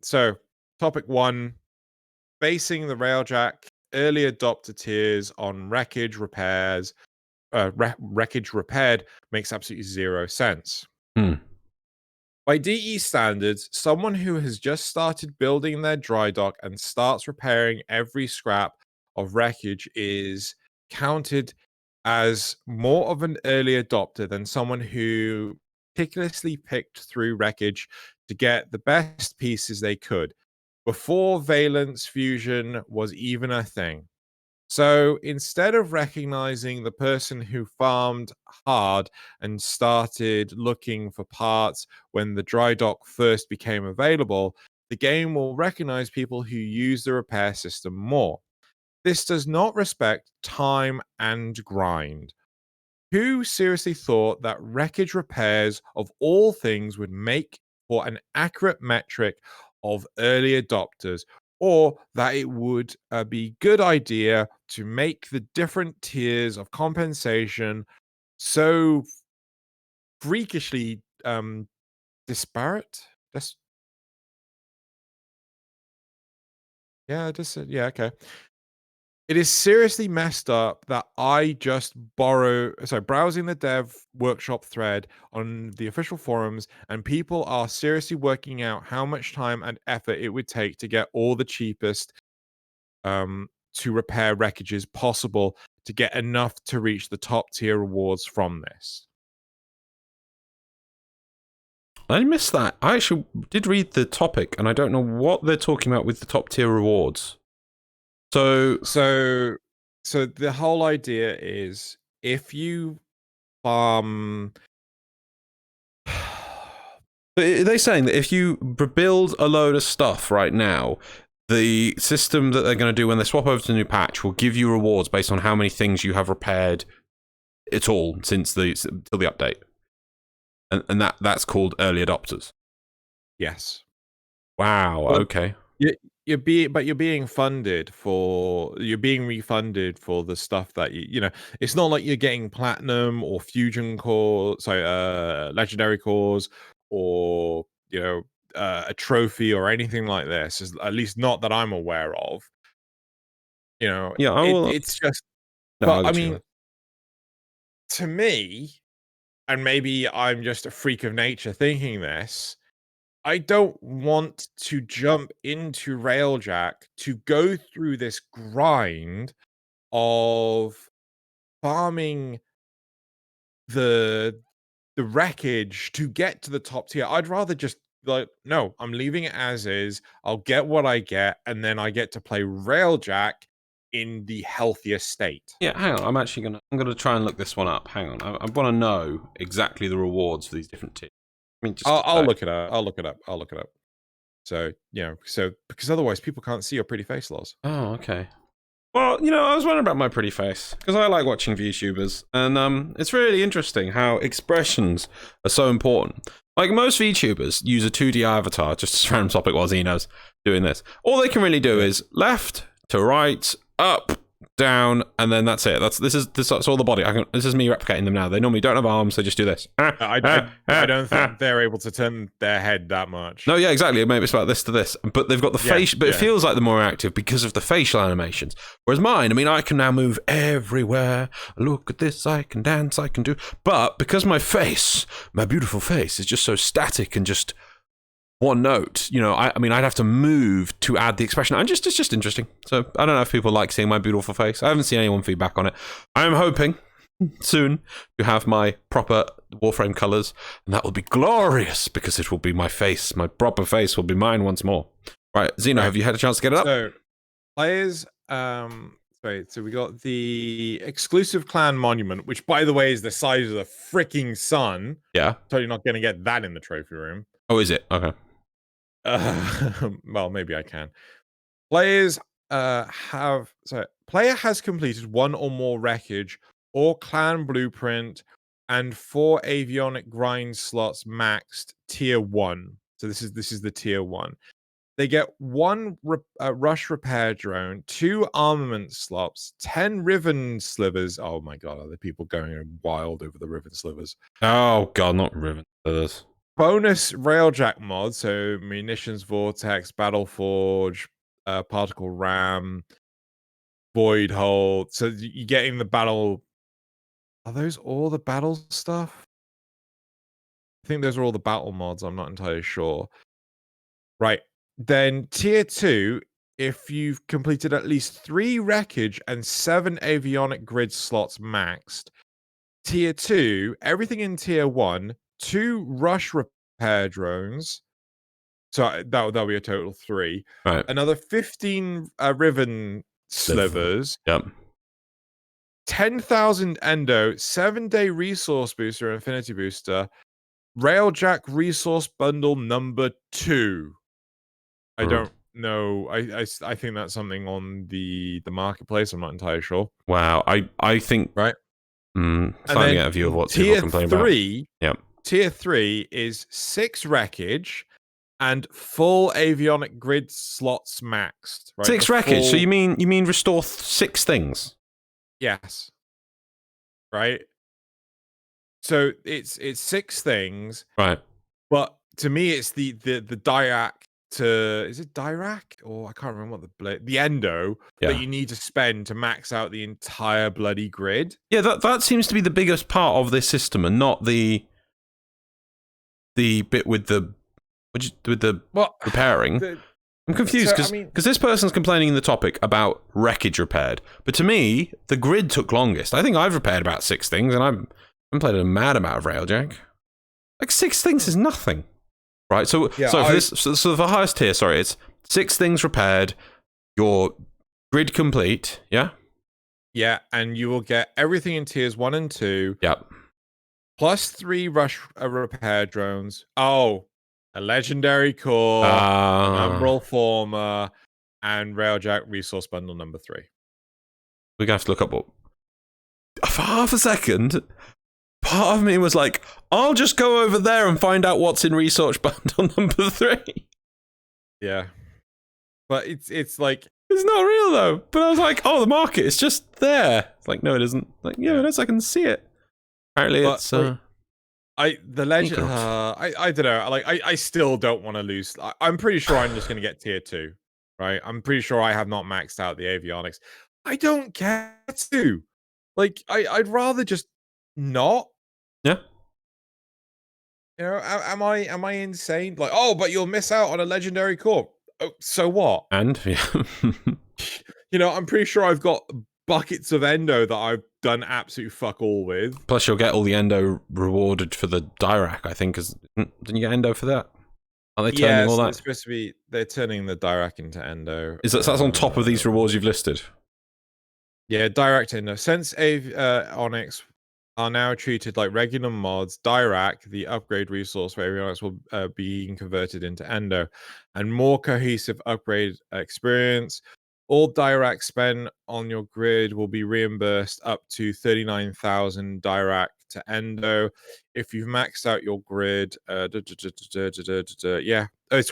So topic one, basing the Railjack early adopter tiers on wreckage repairs, wreckage repaired makes absolutely zero sense. Hmm. By DE standards, someone who has just started building their dry dock and starts repairing every scrap of wreckage is counted as more of an early adopter than someone who meticulously picked through wreckage to get the best pieces they could before valence fusion was even a thing. So instead of recognizing the person who farmed hard and started looking for parts when the dry dock first became available, the game will recognize people who use the repair system more. This does not respect time and grind. Who seriously thought that wreckage repairs of all things would make for an accurate metric of early adopters, or that it would be good idea to make the different tiers of compensation so freakishly disparate? That's yeah, okay. It is seriously messed up that I just browsing the dev workshop thread on the official forums, and people are seriously working out how much time and effort it would take to get all the cheapest to repair wreckages possible to get enough to reach the top tier rewards from this. I missed that. I actually did read the topic, and I don't know what they're talking about with the top tier rewards. So the whole idea is if you farm are they saying that if you build a load of stuff right now, the system that they're going to do when they swap over to the new patch will give you rewards based on how many things you have repaired at all since till the update, and that's called early adopters. Yes. Wow. Well, okay. You're being refunded for the stuff that it's not like you're getting platinum or fusion core, legendary cores, or a trophy or anything like this, at least not that I'm aware of. Yeah, I will. It's just, No, but I I got you. mean, to me, and maybe I'm just a freak of nature thinking this, I don't want to jump into Railjack to go through this grind of farming the wreckage to get to the top tier. I'd rather just no, I'm leaving it as is. I'll get what I get, and then I get to play Railjack in the healthiest state. Yeah, hang on. I'm gonna try and look this one up. Hang on. I want to know exactly the rewards for these different tiers. I mean, just I'll look it up. I'll look it up. So because otherwise people can't see your pretty face, Loz. Oh, okay. Well, I was wondering about my pretty face because I like watching VTubers, and it's really interesting how expressions are so important. Like most VTubers use a 2D avatar, just a random topic while Xeno's doing this. All they can really do is left to right, up, down, and then that's it. That's all the body. This is me replicating them now. They normally don't have arms; they just do this. I don't think they're able to turn their head that much. No, yeah, exactly. Maybe it's about this to this, but they've got the face. But it feels like they're more active because of the facial animations. Whereas mine, I mean, I can now move everywhere. Look at this! I can dance. I can do. But because my beautiful face, is just so static and just one note, I mean, I'd have to move to add the expression. It's just interesting. So I don't know if people like seeing my beautiful face. I haven't seen anyone feedback on it. I'm hoping soon to have my proper Warframe colors, and that will be glorious because it will be my face. My proper face will be mine once more. Right, Xeno, have you had a chance to get it up? So, players, so we got the exclusive clan monument, which, by the way, is the size of the freaking sun. Yeah. Totally not going to get that in the trophy room. Oh, is it? Okay. Well, maybe I can. Players player has completed one or more wreckage or clan blueprint and 4 avionic grind slots maxed tier 1. So this is the tier 1. They get 1 rush repair drone, 2 armament slots, 10 riven slivers. Oh my god, are the people going wild over the riven slivers? Oh god, not riven slivers. bonus Railjack mod, so munitions vortex, battle forge, particle ram, void hole. So you're getting the battle. Are those all the battle stuff? I think those are all the battle mods. I'm not entirely sure. Right. Then tier 2, if you've completed at least 3 wreckage and 7 avionic grid slots maxed. Tier 2, everything in tier 1, 2 rush repair drones. So that'll be a total 3. Right. Another 15 riven slivers. Yep. 10,000 endo, 7-day resource booster, infinity booster. Railjack resource bundle number 2. I don't know. I think that's something on the marketplace. I'm not entirely sure. Wow. I think right. Starting to get a view of what people complain about. Yep. Tier 3 is 6 wreckage and full avionic grid slots maxed. Right? 6 wreckage. So you mean restore 6 things? Yes. Right. So it's 6 things. Right. But to me, it's the Dirac is it Dirac? Or I can't remember what the endo that you need to spend to max out the entire bloody grid. Yeah, that seems to be the biggest part of this system, and not the bit with the repairing. I'm confused because this person's complaining in the topic about wreckage repaired, but to me, the grid took longest. I think I've repaired about 6 things, and I'm played a mad amount of Railjack. Like 6 things is nothing, right? So for the highest tier, sorry, it's 6 things repaired, your grid complete, yeah? Yeah, and you will get everything in tiers 1 and 2. Yep. Plus 3 rush repair drones. Oh, a legendary core, an umbral former, and Railjack resource bundle number 3. We're going to have to look up what... For half a second, part of me was like, I'll just go over there and find out what's in resource bundle number 3. Yeah. But it's like... It's not real, though. But I was like, oh, the market is just there. It's like, no, it isn't. Like, yeah, it is. I can see it. Apparently it's... I don't know. Like, I still don't want to lose. I'm pretty sure I'm just going to get tier 2, right? I'm pretty sure I have not maxed out the avionics. I don't care to. Like, I'd rather just not. Yeah. You know, am I insane? Like, oh, but you'll miss out on a legendary core. Oh, so what? And yeah. You know, I'm pretty sure I've got buckets of endo that I've done absolute fuck all with. Plus, you'll get all the endo rewarded for the Dirac, I think. Didn't you get endo for that? Are they turning all that? It's supposed to be. They're turning the Dirac into endo. That's on top of these rewards you've listed? Yeah, direct endo. Since Onyx are now treated like regular mods, Dirac, the upgrade resource for avionics, will be converted into endo, and more cohesive upgrade experience. All Dirac spent on your grid will be reimbursed up to 39,000 Dirac to endo. If you've maxed out your grid, yeah, it's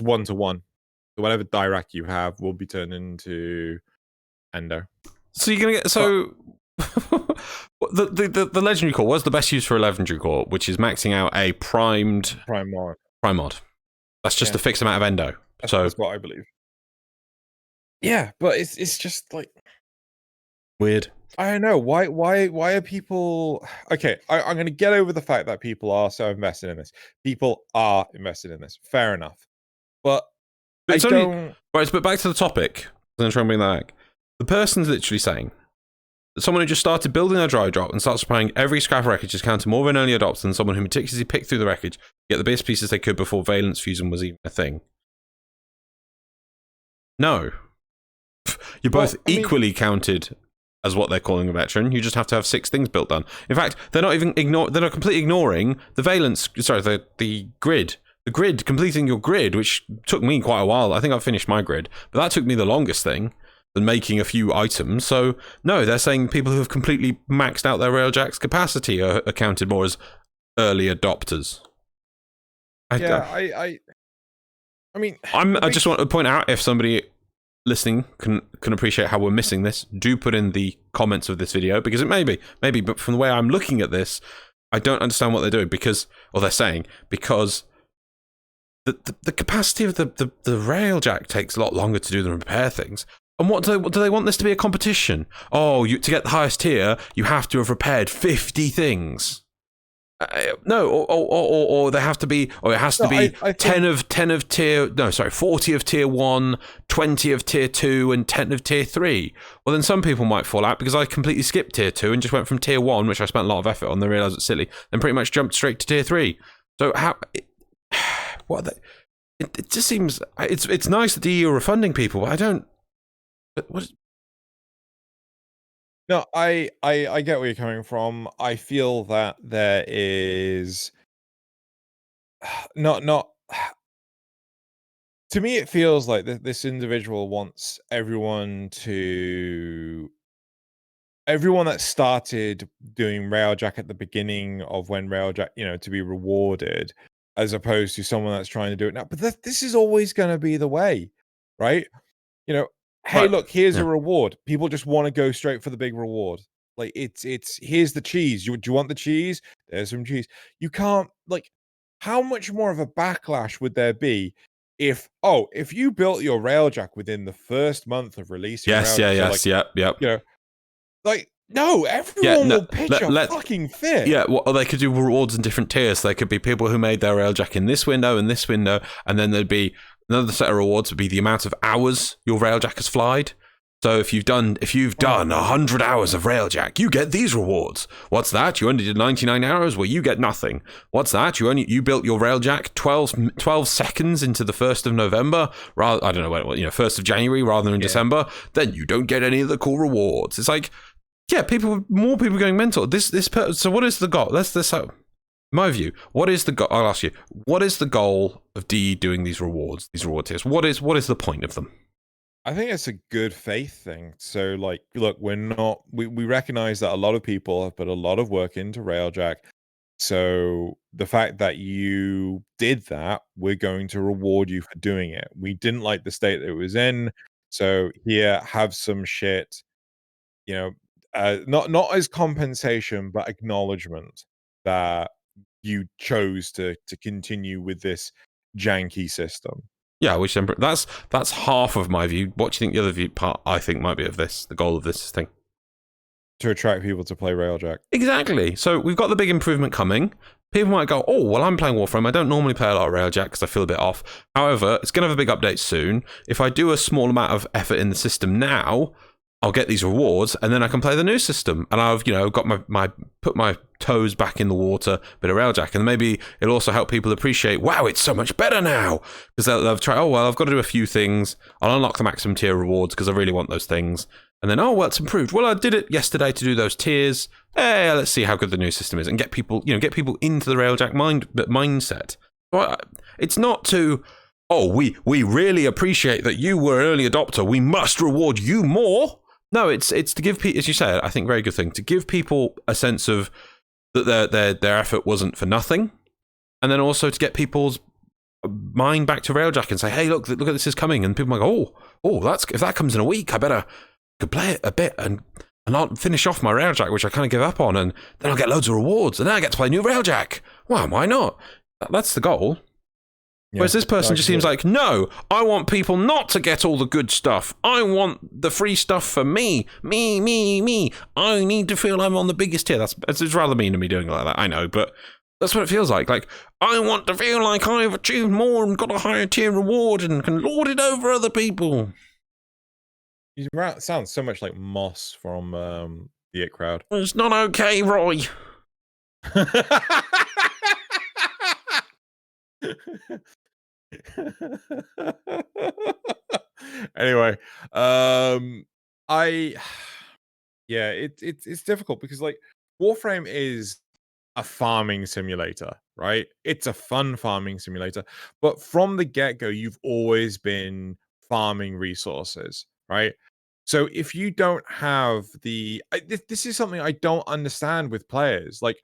1-to-1. So whatever Dirac you have will be turned into endo. So you're gonna get the legendary core. What's the best use for a legendary core? Which is maxing out a prime mod. That's just a fixed amount of endo. That's what I believe. Yeah, but it's just like weird. I don't know why are people okay? I'm going to get over the fact that people are so invested in this. People are invested in this. Fair enough, but I don't. Right, but back to the topic. I'm trying to bring that back. The person's literally saying that someone who just started building their dry drop and starts supplying every scrap wreckage is counted more of an early adopter than someone who meticulously picked through the wreckage to get the best pieces they could before valence fusion was even a thing. No. You're both equally counted as what they're calling a veteran. You just have to have 6 things built done. In fact, they're not completely ignoring the valence. Sorry, the grid. The grid, completing your grid, which took me quite a while. I think I finished my grid, but that took me the longest thing than making a few items. So no, they're saying people who have completely maxed out their Railjack's capacity are counted more as early adopters. I just want to point out, if somebody listening can appreciate how we're missing this, do put in the comments of this video, because it may be, but from the way I'm looking at this, I don't understand what they're doing, because they're saying, because the capacity of the Railjack takes a lot longer to do than repair things. And what do they want this to be a competition? Oh, to get the highest tier, you have to have repaired 50 things. No, or they have to be, or it has to be 10 of tier, no, sorry, 40 of tier 1, 20 of tier 2, and 10 of tier 3. Well, then some people might fall out because I completely skipped tier 2 and just went from tier 1, which I spent a lot of effort on, then realised it's silly, and pretty much jumped straight to tier 3. So how, what are they, it just seems, it's nice that the EU are refunding people, but I don't, what? No, I get where you're coming from. I feel that there is not to me, it feels like this individual wants everyone that started doing Railjack at the beginning of when Railjack, to be rewarded, as opposed to someone that's trying to do it now. But this is always going to be the way, right? Hey, Right. look, here's a reward. People just want to go straight for the big reward. Like it's here's the cheese. Do you want the cheese? There's some cheese. You can't, like, how much more of a backlash would there be if you built your Railjack within the first month of releasing Railjack? Yep. Like, no, everyone will pitch a fucking fit. Yeah, well, they could do rewards in different tiers. There could be people who made their Railjack in this window and this window, and then there'd be another set of rewards would be the amount of hours your Railjack has flied. So if you've done 100 hours of Railjack, you get these rewards. What's that? You only did 99 hours? Well, you get nothing. What's that? You built your Railjack 12 seconds into the 1st of November, rather, I don't know when, 1st of January rather than December, then you don't get any of the cool rewards. It's like, yeah, more people going mental. So what is the goal? My view, what is the goal? I'll ask you, what is the goal of DE doing these reward tiers? What is the point of them? I think it's a good faith thing. So, like, look, we recognize that a lot of people have put a lot of work into Railjack. So the fact that you did that, we're going to reward you for doing it. We didn't like the state that it was in. So here, have some shit, not as compensation, but acknowledgement that you chose to continue with this janky system. Yeah, that's half of my view. What do you think the other view part I think might be of this? The goal of this thing to attract people to play Railjack. Exactly. So we've got the big improvement coming. People might go, oh, well, I'm playing Warframe. I don't normally play a lot of Railjack because I feel a bit off. However, it's going to have a big update soon. If I do a small amount of effort in the system now, I'll get these rewards, and then I can play the new system. And I've, got put my toes back in the water, bit of Railjack, and maybe it'll also help people appreciate, wow, it's so much better now. Because they'll try, oh, well, I've got to do a few things. I'll unlock the maximum tier rewards because I really want those things. And then, oh, well, it's improved. Well, I did it yesterday to do those tiers. Hey, let's see how good the new system is, and get people into the Railjack mindset. It's not to, oh, we really appreciate that you were an early adopter. We must reward you more. No, it's to give people, as you said, I think very good thing, to give people a sense of that their effort wasn't for nothing, and then also to get people's mind back to Railjack and say, hey, look at this is coming, and people might go, if that comes in a week, I better could play it a bit and I'll finish off my Railjack, which I kind of give up on, and then I'll get loads of rewards, and then I get to play new Railjack. Well, why not? That's the goal. Yeah, whereas this person just seems like, no, I want people not to get all the good stuff. I want the free stuff for me. Me. I need to feel I'm on the biggest tier. It's rather mean to me doing it like that, I know, but that's what it feels like. Like, I want to feel like I've achieved more and got a higher tier reward and can lord it over other people. You sound so much like Moss from the It Crowd. It's not okay, Roy. Anyway, it's difficult because, like, Warframe is a farming simulator, right? It's a fun farming simulator, but from the get-go, you've always been farming resources, right? So if you don't have this is something I don't understand with players. Like,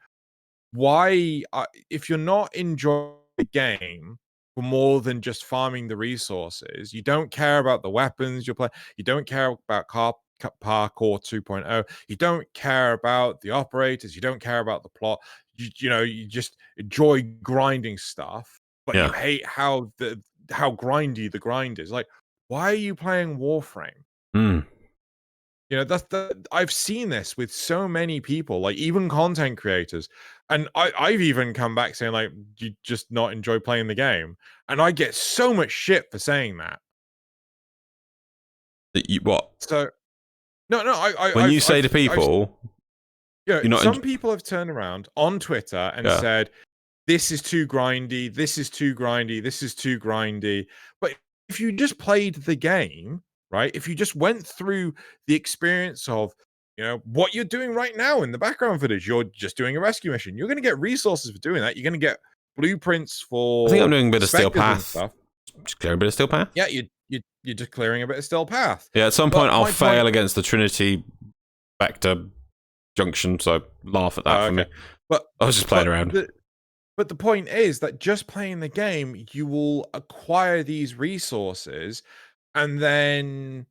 why, if you're not enjoying the game for more than just farming the resources, you don't care about the weapons you're playing, you don't care about parkour 2.0, you don't care about the operators, you don't care about the plot, you just enjoy grinding stuff, but you hate how grindy the grind is. Like, why are you playing Warframe? You know, I've seen this with so many people, like even content creators, and I've even come back saying like, you just not enjoy playing the game, and I get so much shit for saying that. What? So, no, when you say to people, some people have turned around on Twitter and said, "This is too grindy. This is too grindy. This is too grindy." But if you just played the game, right? If you just went through the experience of, what you're doing right now in the background footage, you're just doing a rescue mission. You're going to get resources for doing that. You're going to get blueprints for. I think I'm doing a bit of Steel Path stuff. Just clearing a bit of Steel Path. Yeah, you're just clearing a bit of Steel Path. Yeah, at some point I'll fail against the Trinity Vector Junction, so laugh at that for me. But I was just playing around. But the point is that just playing the game, you will acquire these resources, and then,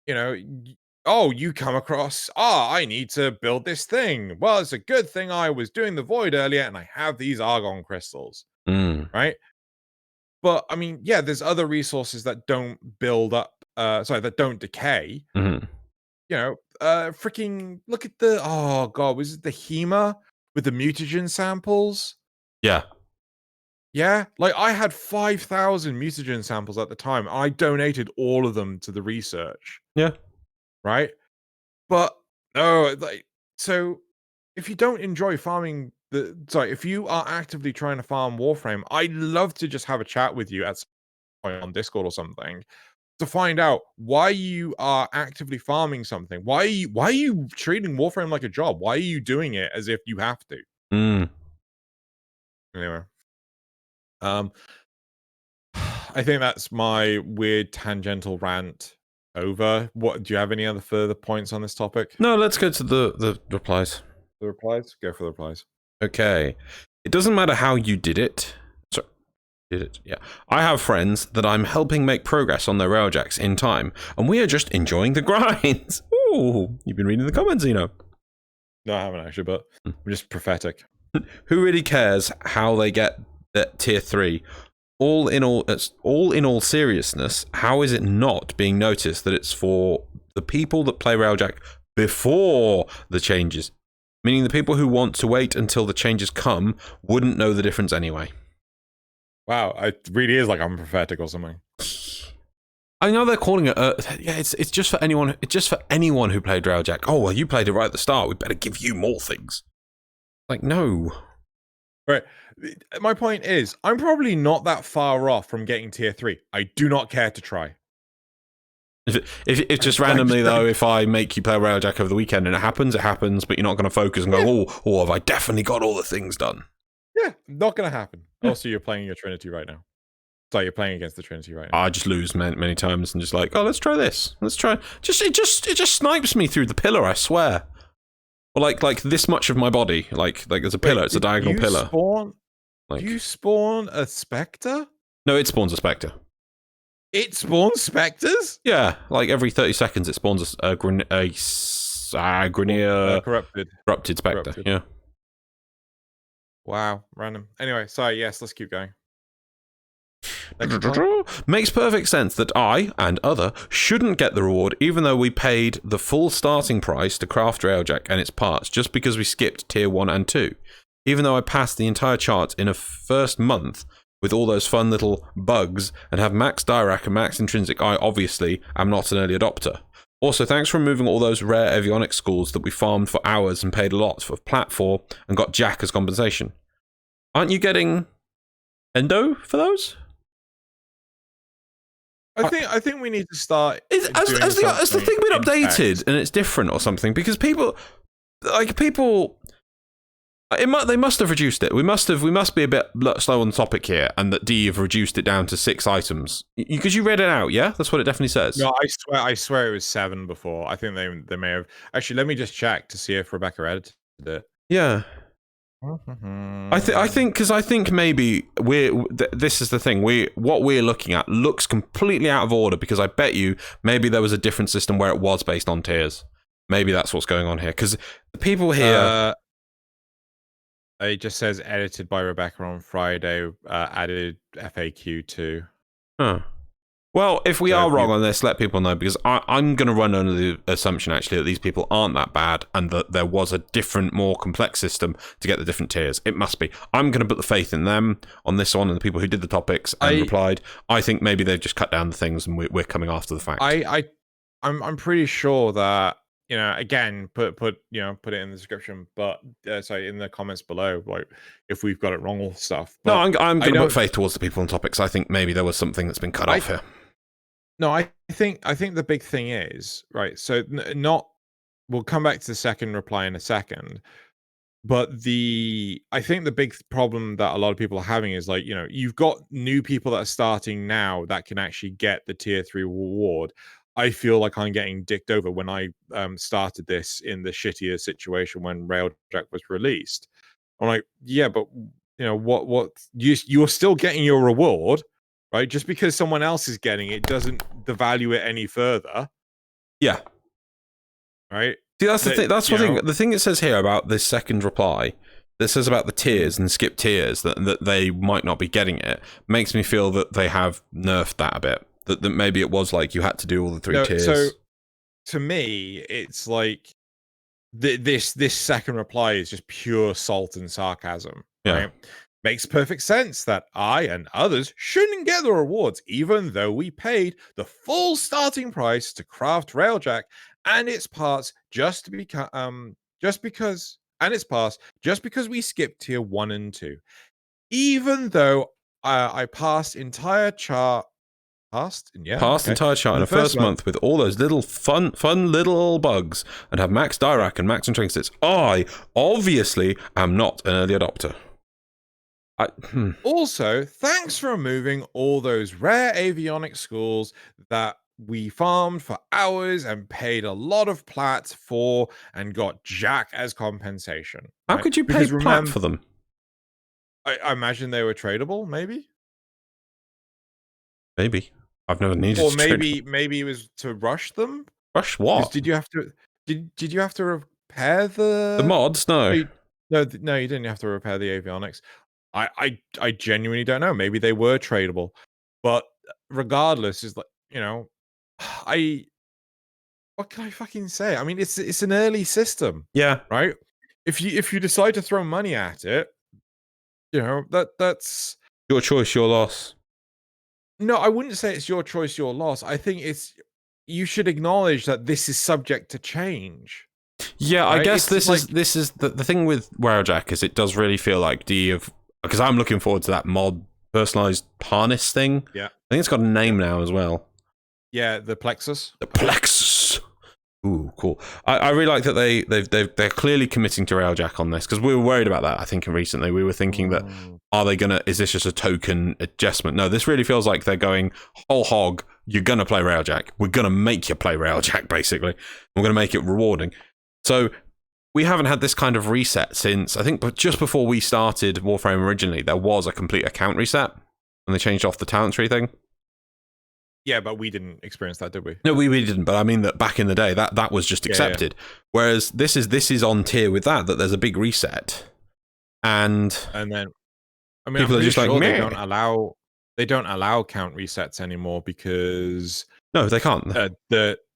you come across, I need to build this thing. Well, it's a good thing I was doing the Void earlier, and I have these Argon crystals, right? But, I mean, yeah, there's other resources that don't build up, that don't decay. Freaking look at was it the HEMA with the mutagen samples? Yeah, like I had 5,000 mutagen samples at the time. I donated all of them to the research. Yeah. Right? But no, so if you don't enjoy farming if you are actively trying to farm Warframe, I'd love to just have a chat with you at some point on Discord or something to find out why you are actively farming something. Why are you treating Warframe like a job? Why are you doing it as if you have to? Anyway. I think that's my weird tangential rant over. What do you have any other further points on this topic? No, let's go to the replies. The replies? Go for the replies. Okay. It doesn't matter how you did it. Sorry. Did it? Yeah. I have friends that I'm helping make progress on their Railjacks in time, and we are just enjoying the grind. Ooh, you've been reading the comments, Xeno. No, I haven't actually, but I'm just prophetic. Who really cares how they get that tier 3? All in all seriousness, how is it not being noticed that it's for the people that play Railjack before the changes? Meaning the people who want to wait until the changes come wouldn't know the difference anyway. Wow, it really is like I'm prophetic or something. I know they're calling it. It's just for anyone. It's just for anyone who played Railjack. Oh well, you played it right at the start. We better give you more things. Like no. Right. My point is, I'm probably not that far off from getting tier 3. I do not care to try. If just randomly though, if I make you play Railjack over the weekend and it happens, but you're not going to focus and go, oh, have I definitely got all the things done? Yeah, not going to happen. Also, you're playing your Trinity right now. So you're playing against the Trinity right now. I just lose many times and just like, oh, let's try this. Let's try. It just snipes me through the pillar. I swear. Or like this much of my body, like there's a pillar. It's a diagonal pillar. Do you spawn a Spectre? No, it spawns a Spectre. It spawns Spectres? Yeah, like every 30 seconds it spawns a Grenier corrupted Spectre. Yeah. Wow, random. Anyway, sorry, yes, let's keep going. Makes perfect sense that I and other shouldn't get the reward even though we paid the full starting price to craft Railjack and its parts just because we skipped tier 1 and 2. Even though I passed the entire chart in a first month with all those fun little bugs and have max Dirac and max intrinsic, I obviously am not an early adopter. Also, thanks for removing all those rare avionics schools that we farmed for hours and paid a lot for Plat for and got Jack as compensation. Aren't you getting Endo for those? I think we need to start. Has the thing been updated and it's different or something? Because people. They must have reduced it. We must be a bit slow on the topic here, and that D have reduced it down to 6 items. Because you read it out, yeah? That's what it definitely says. No, I swear it was 7 before. I think they may have. Actually, let me just check to see if Rebecca edited it. Yeah. I think maybe this is the thing. What we're looking at looks completely out of order because I bet you maybe there was a different system where it was based on tiers. Maybe that's what's going on here because the people here. It just says edited by Rebecca on Friday, added FAQ too. Huh. Well, if we So are if wrong you, on this, let people know, because I'm going to run under the assumption, actually, that these people aren't that bad and that there was a different, more complex system to get the different tiers. It must be. I'm going to put the faith in them on this one and the people who did the topics and replied. I think maybe they've just cut down the things and we're coming after the fact. I'm pretty sure that, you know, again, put it in the description, but sorry, in the comments below, like if we've got it wrong or stuff. No, But I'm going to put faith towards the people on topics. I think maybe there was something that's been cut off here. No, I think the big thing is, right, so not we'll come back to the second reply in a second, but I think the big problem that a lot of people are having is, like, you know, you've got new people that are starting now that can actually get the tier 3 reward. I feel like I'm getting dicked over when I started this in the shittier situation when Railjack was released. I'm like, yeah, but you know what you're still getting your reward, right? Just because someone else is getting it doesn't devalue it any further. Yeah. Right. See, that's the thing. That's the thing. The thing it says here about this second reply that says about the tiers and skip tiers that they might not be getting it makes me feel that they have nerfed that a bit. That maybe it was like you had to do all the 3 tiers. So to me, it's like this second reply is just pure salt and sarcasm. Right? Yeah. Makes perfect sense that I and others shouldn't get the rewards, even though we paid the full starting price to craft Railjack and its parts just because we skipped tier 1 and 2. Even though I passed entire chart entire chart in the first month with all those little fun little bugs and have max Dirac and max and trinkets. I obviously am not an early adopter. Also, thanks for removing all those rare avionics schools that we farmed for hours and paid a lot of Plat for and got Jack as compensation. How right? could you pay Plat for them? I imagine they were tradable, maybe? Maybe. I've never needed or to maybe it was to rush them. Rush what? Did you have to repair the mods? No. No, you didn't have to repair the avionics. I genuinely don't know. Maybe they were tradable, but regardless, is like, you know, what can I fucking say? I mean, it's an early system, yeah, right? If you decide to throw money at it, you know, that's your choice, your loss. No, I wouldn't say it's your choice, your loss. I think you should acknowledge that this is subject to change. Yeah, right? I guess this is the thing with Railjack is it does really feel like because I'm looking forward to that mod personalized harness thing. Yeah, I think it's got a name now as well. Yeah, the Plexus. The Plexus. Ooh, cool. I really like that they're clearly committing to Railjack on this, because we were worried about that. I think recently we were thinking that is this just a token adjustment? No, this really feels like they're going whole hog. You're gonna play Railjack. We're gonna make you play Railjack. Basically, we're gonna make it rewarding. So we haven't had this kind of reset since, I think, but just before we started Warframe originally, there was a complete account reset and they changed off the talent tree thing. Yeah, but we didn't experience that, did we? No, we didn't. But I mean that back in the day, that was just accepted. Yeah. Whereas this is on tier with that there's a big reset, and then I mean, people are just sure like, they don't allow count resets anymore because no, they can't.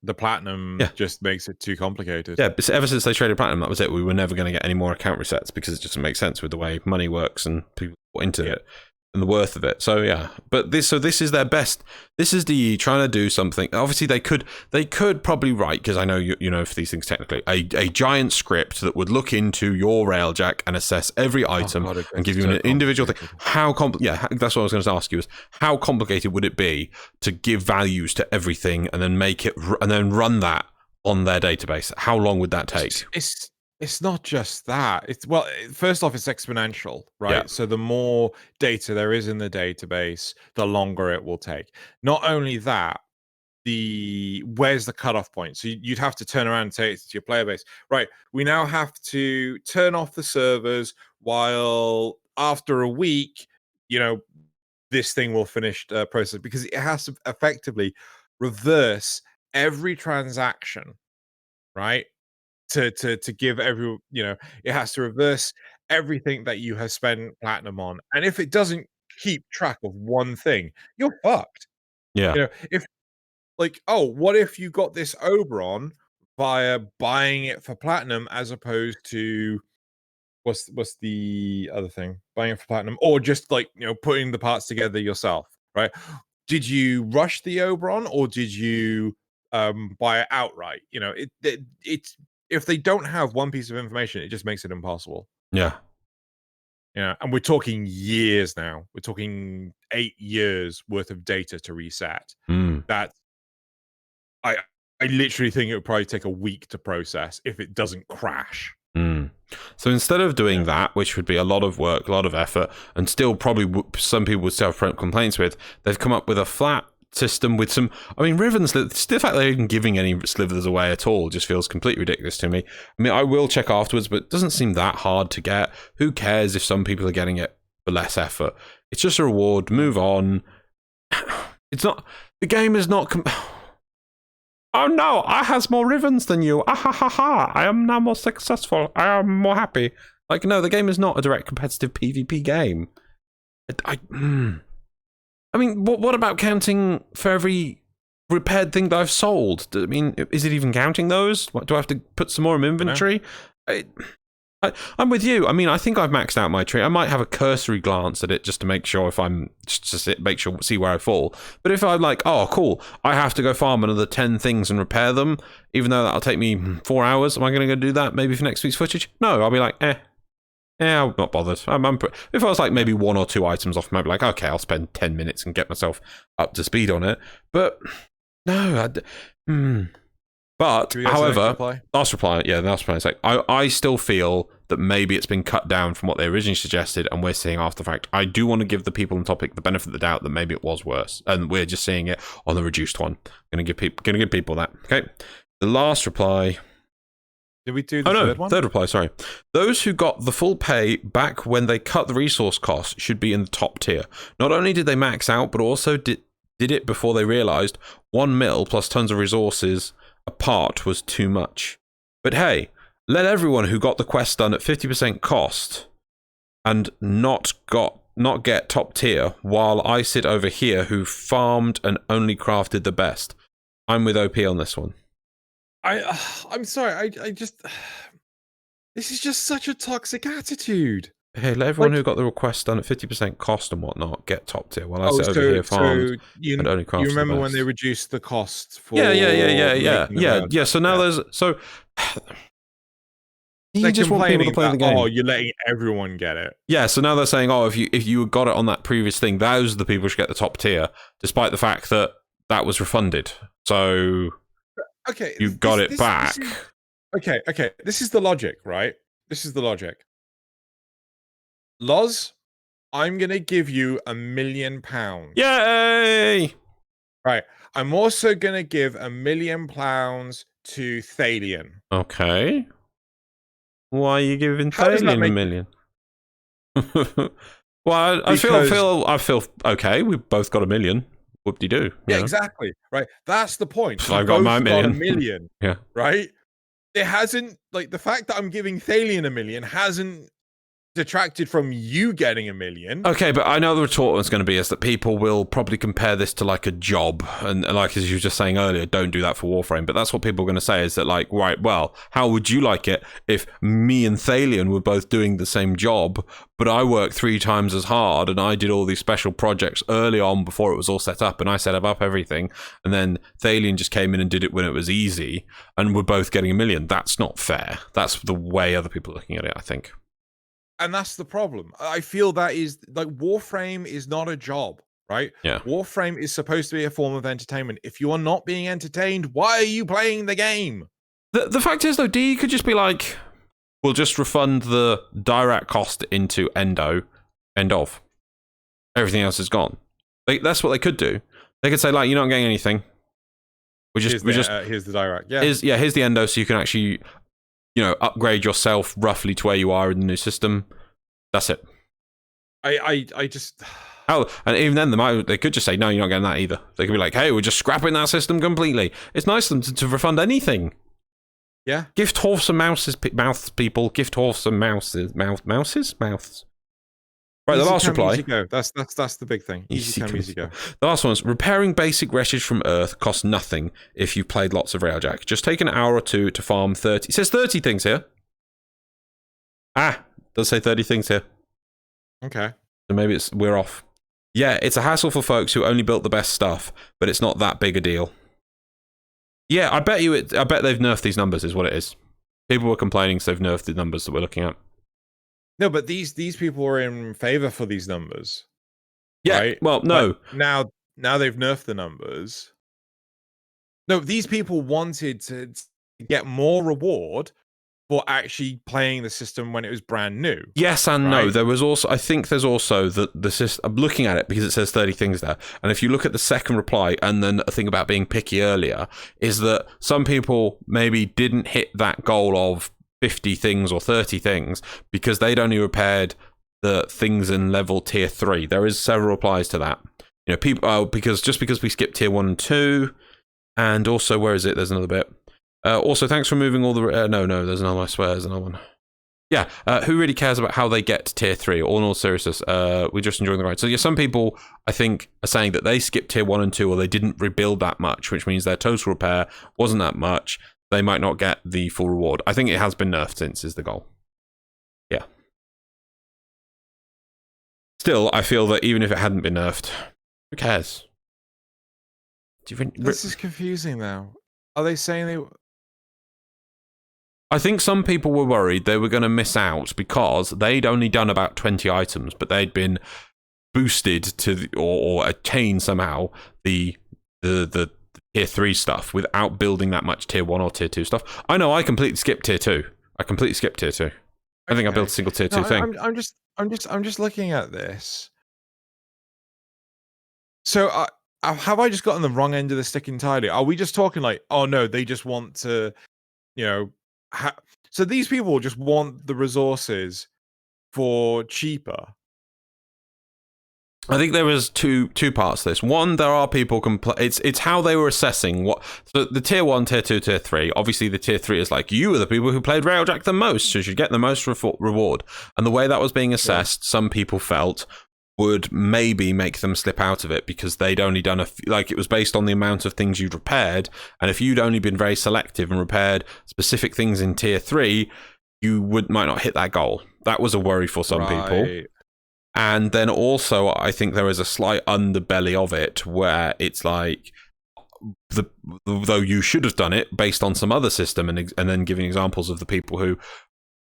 The platinum just makes it too complicated. Yeah, but ever since they traded platinum, that was it. We were never going to get any more account resets because it just doesn't make sense with the way money works and people into it. And the worth of it. So yeah, but this is their best. This is DE trying to do something. Obviously they could probably write, because I know you know for these things technically, a giant script that would look into your Railjack and assess every item and give you an individual thing. That's what I was going to ask you, is how complicated would it be to give values to everything and then make it and then run that on their database? How long would that take? It's not just that. First off, it's exponential, right? Yeah. So the more data there is in the database, the longer it will take. Not only that, where's the cutoff point? So you'd have to turn around and say to your player base, right, we now have to turn off the servers while after a week, you know, this thing will finish process, because it has to effectively reverse every transaction, right? To give everyone, you know, it has to reverse everything that you have spent platinum on. And if it doesn't keep track of one thing, you're fucked. Yeah. You know, if like, oh, what if you got this Oberon via buying it for platinum as opposed to what's the other thing? Buying it for platinum, or just like, you know, putting the parts together yourself, right? Did you rush the Oberon or did you buy it outright? You know, it's if they don't have one piece of information, it just makes it impossible. Yeah. Yeah, and we're talking years now. We're talking 8 years worth of data to reset. That I I literally think it would probably take a week to process if it doesn't crash. So instead of doing that, which would be a lot of work, a lot of effort, and still probably some people would still have complaints with, they've come up with a flat system with some, I mean, Riven's, the fact they're even giving any slivers away at all just feels completely ridiculous to me. I mean, I will check afterwards, but it doesn't seem that hard to get. Who cares if some people are getting it for less effort? It's just a reward. Move on. It's not, the game is not... Oh no, I has more Rivens than you. Ah ha ha ha. I am now more successful. I am more happy. Like, no, the game is not a direct competitive PvP game. I mean, what about counting for every repaired thing that I've sold? I mean, is it even counting those? Do I have to put some more in inventory? I'm with you. I mean, I think I've maxed out my tree. I might have a cursory glance at it just to make sure if I'm see where I fall. But if I'm like, oh, cool, I have to go farm another 10 things and repair them, even though that'll take me 4 hours, am I going to go do that maybe for next week's footage? No, I'll be like, I'm not bothered. If I was like maybe 1 or 2 items off, I might be like, okay, I'll spend 10 minutes and get myself up to speed on it. But no, But, however, last reply, it's like, I still feel that maybe it's been cut down from what they originally suggested, and we're seeing after the fact. I do want to give the people on topic the benefit of the doubt that maybe it was worse, and we're just seeing it on the reduced one. Gonna give people that. Okay. The last reply. Did we do the third one? Third reply, sorry. Those who got the full pay back when they cut the resource cost should be in the top tier. Not only did they max out, but also did it before they realized 1 mil plus tons of resources apart was too much. But hey, let everyone who got the quest done at 50% cost and not get top tier, while I sit over here who farmed and only crafted the best. I'm with OP on this one. I'm sorry, I just this is just such a toxic attitude. Hey, let everyone who got the request done at 50% cost and whatnot get top tier, while I sit over here farmed and only crafted the best. You remember when they reduced the cost for... Yeah. So now there's... So... You just want people to play the game. Oh, you're letting everyone get it. Yeah, so now they're saying, oh, if you got it on that previous thing, those are the people who should get the top tier, despite the fact that that was refunded. So... Okay. You got it back. Okay. This is the logic, right? This is the logic. Loz, I'm going to give you £1 million. Yay! Right. I'm also going to give £1 million to Thalion. Okay. Why are you giving Thalion $1 million? Well, I feel okay. We've both got $1 million. Whoop-de-doo. Yeah, exactly. Right. That's the point. I've got my $1 million. Yeah. Right? It hasn't, like, the fact that I'm giving Thalion $1 million hasn't detracted from you getting $1 million. Okay, but I know the retort is going to be is that people will probably compare this to like a job, and like as you were just saying earlier, don't do that for Warframe. But that's what people are going to say is that like, right, well, how would you like it if me and Thalion were both doing the same job, but I worked 3 times as hard and I did all these special projects early on before it was all set up, and I set up everything, and then Thalion just came in and did it when it was easy, and we're both getting $1 million. That's not fair. That's the way other people are looking at it, I think. And that's the problem. I feel that is like Warframe is not a job, right? Yeah. Warframe is supposed to be a form of entertainment. If you are not being entertained, why are you playing the game? The fact is, though, D could just be like, we'll just refund the direct cost into end of. Everything else is gone. Like, that's what they could do. They could say, like, you're not getting anything. Here's the direct. Yeah. Here's the endo, so you can actually, upgrade yourself roughly to where you are in the new system. That's it. I just... Oh, and even then, they could just say, no, you're not getting that either. They could be like, hey, we're just scrapping that system completely. It's nice of them to refund anything. Yeah. Gift horse and mouths, people. Gift horse and mouses. Mouths. Right, Easy the last come, reply. Easy go. That's the big thing. Easy come, easy go. The last one's repairing basic wreckage from Earth costs nothing if you've played lots of Railjack. Just take an hour or two to farm 30. It says 30 things here. Does say 30 things here. Okay. So maybe we're off. Yeah, it's a hassle for folks who only built the best stuff, but it's not that big a deal. Yeah, I bet they've nerfed these numbers is what it is. People were complaining so they've nerfed the numbers that we're looking at. No, but these people were in favor for these numbers. Yeah, right? well, no. But now they've nerfed the numbers. No, these people wanted to get more reward for actually playing the system when it was brand new. Yes and no. There was also, I think there's also the system. I'm looking at it because it says 30 things there. And if you look at the second reply and then a thing about being picky earlier, is that some people maybe didn't hit that goal of 50 things or 30 things because they'd only repaired the things in level tier 3. There is several replies to that. You know, people because we skipped tier 1 and 2, and also where is it? There's another bit. Also, thanks for moving all the. No, there's another one. I swear, there's another one. Yeah, who really cares about how they get to tier 3? All in all seriousness, we're just enjoying the ride. So yeah, some people I think are saying that they skipped tier 1 and 2, or they didn't rebuild that much, which means their total repair wasn't that much. They might not get the full reward. I think it has been nerfed since is the goal. Yeah. Still, I feel that even if it hadn't been nerfed, who cares? Do you think this is confusing now? Are they saying they? I think some people were worried they were going to miss out because they'd only done about 20 items, but they'd been boosted to or attained somehow the tier 3 stuff without building that much tier 1 or tier 2 stuff. I know I completely skipped tier 2. I don't think I built a single tier 2 thing. I'm just looking at this. So have I just gotten the wrong end of the stick entirely? Are we just talking like, oh no, they just want to, you know, so these people just want the resources for cheaper? I think there was two parts to this. One, there are people it's how they were assessing what. So the tier 1, tier 2, tier 3. Obviously, the tier 3 is like, you are the people who played Railjack the most, so you should get the most reward. And the way that was being assessed, some people felt would maybe make them slip out of it because they'd only done it was based on the amount of things you'd repaired, and if you'd only been very selective and repaired specific things in tier 3, you might not hit that goal. That was a worry for some people. And then also, I think there is a slight underbelly of it where it's like, though you should have done it based on some other system, and then giving examples of the people who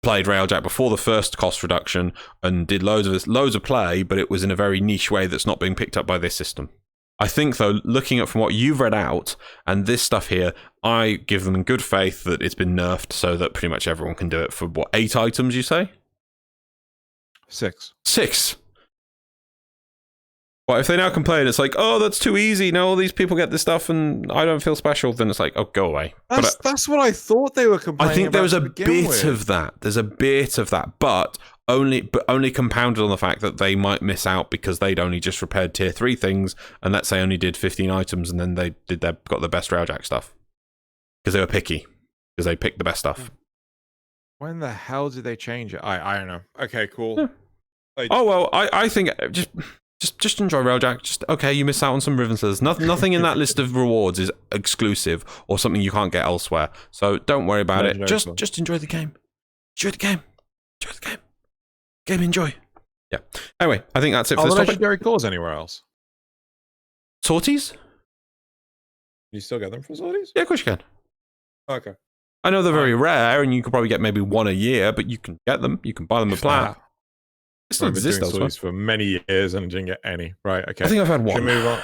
played Railjack before the first cost reduction and did loads of play, but it was in a very niche way that's not being picked up by this system. I think, though, looking at from what you've read out and this stuff here, I give them in good faith that it's been nerfed so that pretty much everyone can do it for, 8 items, you say? 6. 6? Well, if they now complain, it's like, oh, that's too easy. No, all these people get this stuff and I don't feel special, then it's like, oh, go away. That's what I thought they were complaining about. I think there was a bit of that. There's a bit of that, but only compounded on the fact that they might miss out because they'd only just repaired tier 3 things, and let's say only did 15 items, and then they got the best Railjack stuff. Because they were picky. Because they picked the best stuff. When the hell did they change it? I don't know. Okay, cool. Yeah. Well, I think just enjoy Railjack. Just okay, you miss out on some Rivenslers. Nothing in that list of rewards is exclusive or something you can't get elsewhere. So don't worry about it. Just enjoy the game. Enjoy the game. Enjoy the game. Game enjoy. Yeah. Anyway, I think that's it for this topic. Legendary cores anywhere else? Sorties? You still get them for sorties? Yeah, of course you can. Okay. I know they're very rare, and you could probably get maybe 1 a year, but you can get them. You can buy them at Plat. It still exists for many years and didn't get any. Right, okay. I think I've had 1. Should we move on?